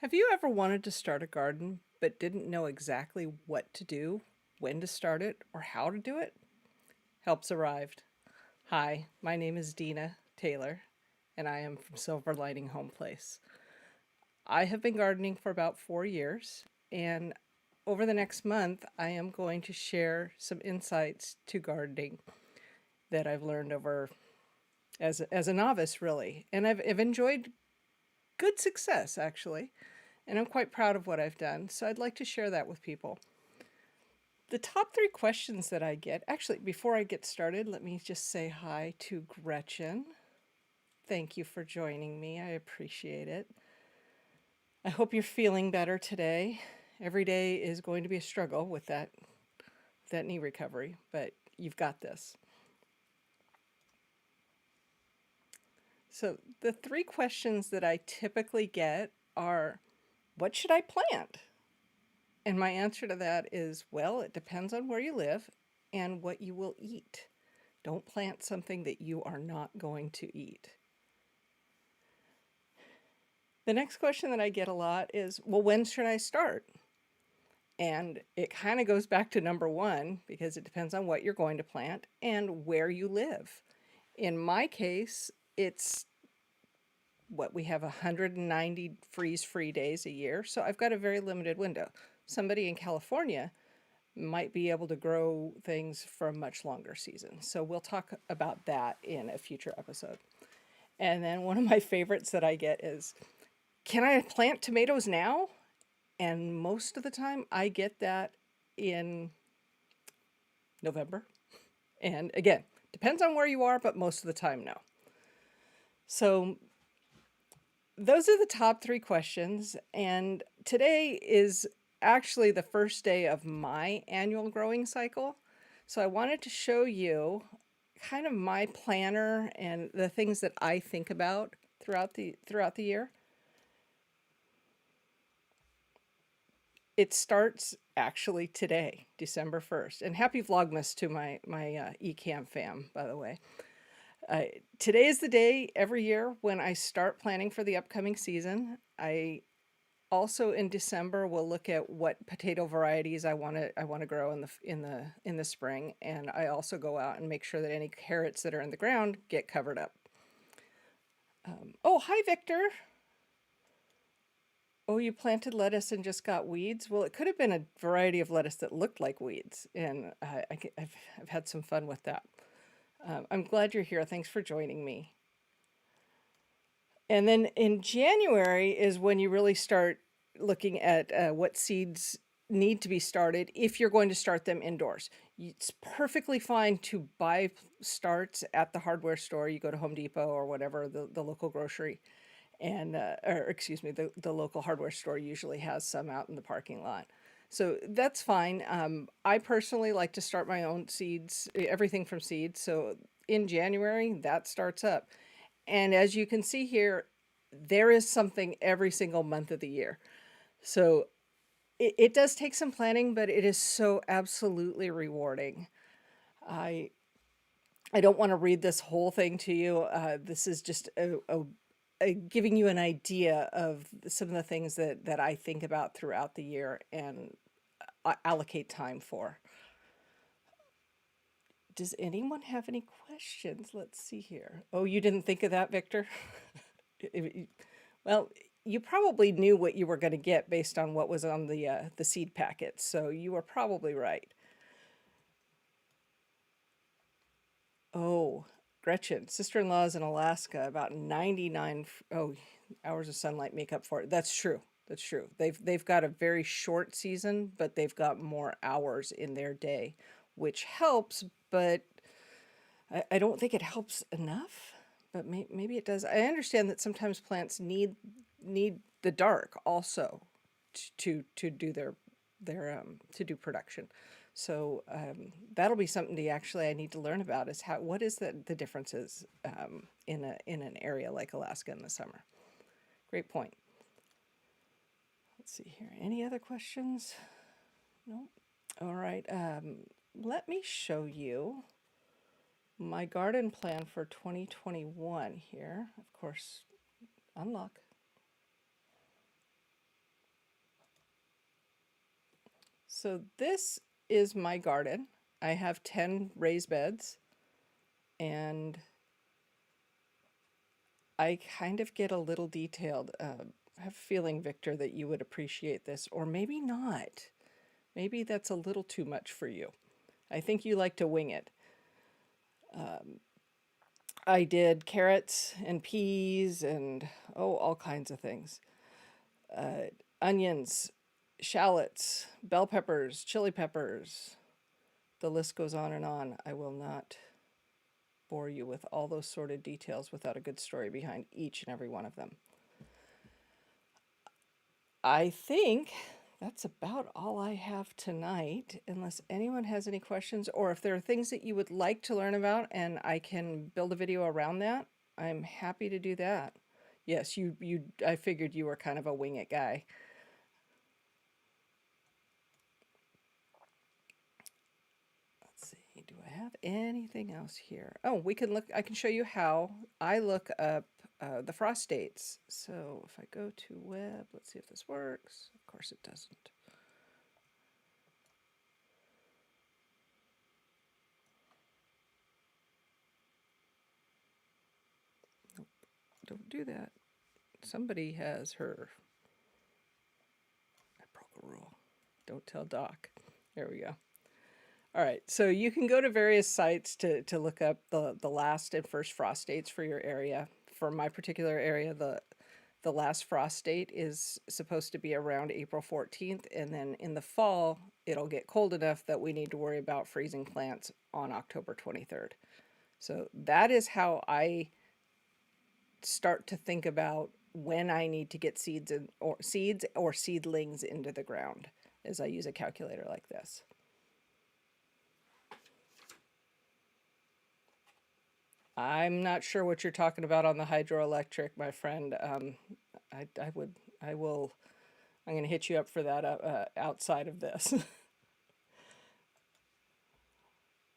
Have you ever wanted to start a garden but didn't know exactly what to do, when to start it, or how to do it? Help's arrived. Hi, my name is Dina Taylor, and I am from Silver Lining Home Place. I have been gardening for about 4 years, and over the next month, I am going to share some insights to gardening that I've learned over as a novice, really. And I've enjoyed good success, actually. And I'm quite proud of what I've done. So I'd like to share that with people. The top three questions that I get, actually, before I get started, let me just say hi to Gretchen. Thank you for joining me. I appreciate it. I hope you're feeling better today. Every day is going to be a struggle with that knee recovery, but you've got this. So the three questions that I typically get are, what should I plant? And my answer to that is, well, it depends on where you live and what you will eat. Don't plant something that you are not going to eat. The next question that I get a lot is, well, when should I start? And it kind of goes back to number one, because it depends on what you're going to plant and where you live. In my case, it's what we have 190 freeze-free days a year, so I've got a very limited window. Somebody in California might be able to grow things for a much longer season. So we'll talk about that in a future episode. And then one of my favorites that I get is, can I plant tomatoes now? And most of the time I get that in November. And again, depends on where you are, but most of the time, no. So those are the top three questions. And today is actually the first day of my annual growing cycle. So I wanted to show you kind of my planner and the things that I think about throughout the year. It starts actually today, December 1st. And happy Vlogmas to my Ecamm fam, by the way. Today is the day every year when I start planning for the upcoming season. I also in December we'll look at what potato varieties I want to grow in the spring, and I also go out and make sure that any carrots that are in the ground get covered up. Oh, hi Victor. Oh, you planted lettuce and just got weeds? Well, it could have been a variety of lettuce that looked like weeds, and I've had some fun with that. I'm glad you're here. Thanks for joining me. And then in January is when you really start looking at what seeds need to be started if you're going to start them indoors. It's perfectly fine to buy starts at the hardware store. You go to Home Depot or whatever, the local grocery, and or excuse me, the local hardware store usually has some out in the parking lot. So that's fine. I personally like to start my own seeds, everything from seeds. So in January, that starts up. And as you can see here, there is something every single month of the year. So it does take some planning, but it is so absolutely rewarding. I I don't want to read this whole thing to you. This is just giving you an idea of some of the things that I think about throughout the year and allocate time for. Does anyone have any questions? Let's see here. Oh, you didn't think of that, Victor? Well, you probably knew what you were going to get based on what was on the seed packet, so you were probably right. Oh, Gretchen, sister-in-law is in Alaska, about 99 hours of sunlight make up for it. That's true. That's true. They've got a very short season, but they've got more hours in their day, which helps, but I don't think it helps enough. But maybe it does. I understand that sometimes plants need the dark also to do their to do production. So that'll be something to actually I need to learn about is what is the differences in an area like Alaska in the summer. Great point. Let's see here. Any other questions? No. All right. Let me show you my garden plan for 2021 here. Of course, unlock. So this is my garden. I have 10 raised beds, and I kind of get a little detailed. I have a feeling, Victor, that you would appreciate this, or maybe not. Maybe that's a little too much for you. I think you like to wing it. I did carrots and peas and, oh, all kinds of things. Onions, shallots, bell peppers, chili peppers. The list goes on and on. I will not bore you with all those sordid details without a good story behind each and every one of them. I think that's about all I have tonight, unless anyone has any questions, or if there are things that you would like to learn about and I can build a video around that, I'm happy to do that. Yes, I figured you were kind of a wing it guy. Let's see, do I have anything else here? Oh, I can show you how I look up the frost dates. So if I go to web, let's see if this works. Of course it doesn't. Nope, don't do that. Somebody has her. I broke a rule. Don't tell Doc. There we go. All right, so you can go to various sites to look up the last and first frost dates for your area. For my particular area, the last frost date is supposed to be around April 14th, and then in the fall, it'll get cold enough that we need to worry about freezing plants on October 23rd. So that is how I start to think about when I need to get seeds or seedlings into the ground, as I use a calculator like this. I'm not sure what you're talking about on the hydroelectric, my friend. I will. I'm going to hit you up for that outside of this.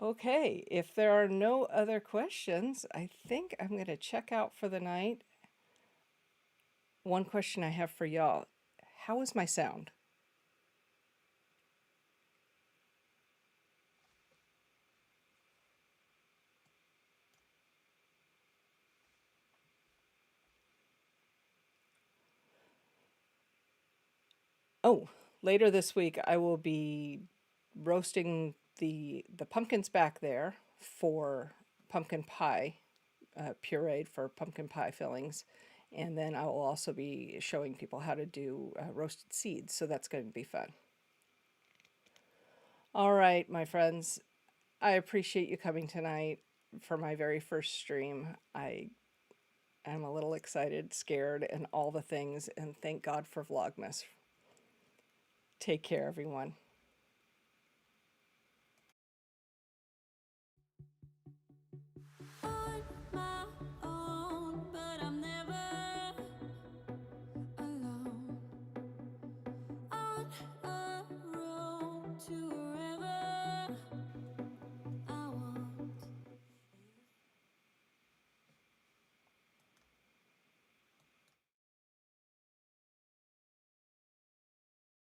Okay, if there are no other questions, I think I'm going to check out for the night. One question I have for y'all: how is my sound? Oh, later this week I will be roasting the pumpkins back there for pumpkin pie, pureed for pumpkin pie fillings. And then I will also be showing people how to do roasted seeds, so that's going to be fun. All right, my friends, I appreciate you coming tonight for my very first stream. I am a little excited, scared, and all the things, and thank God for Vlogmas. Take care, everyone.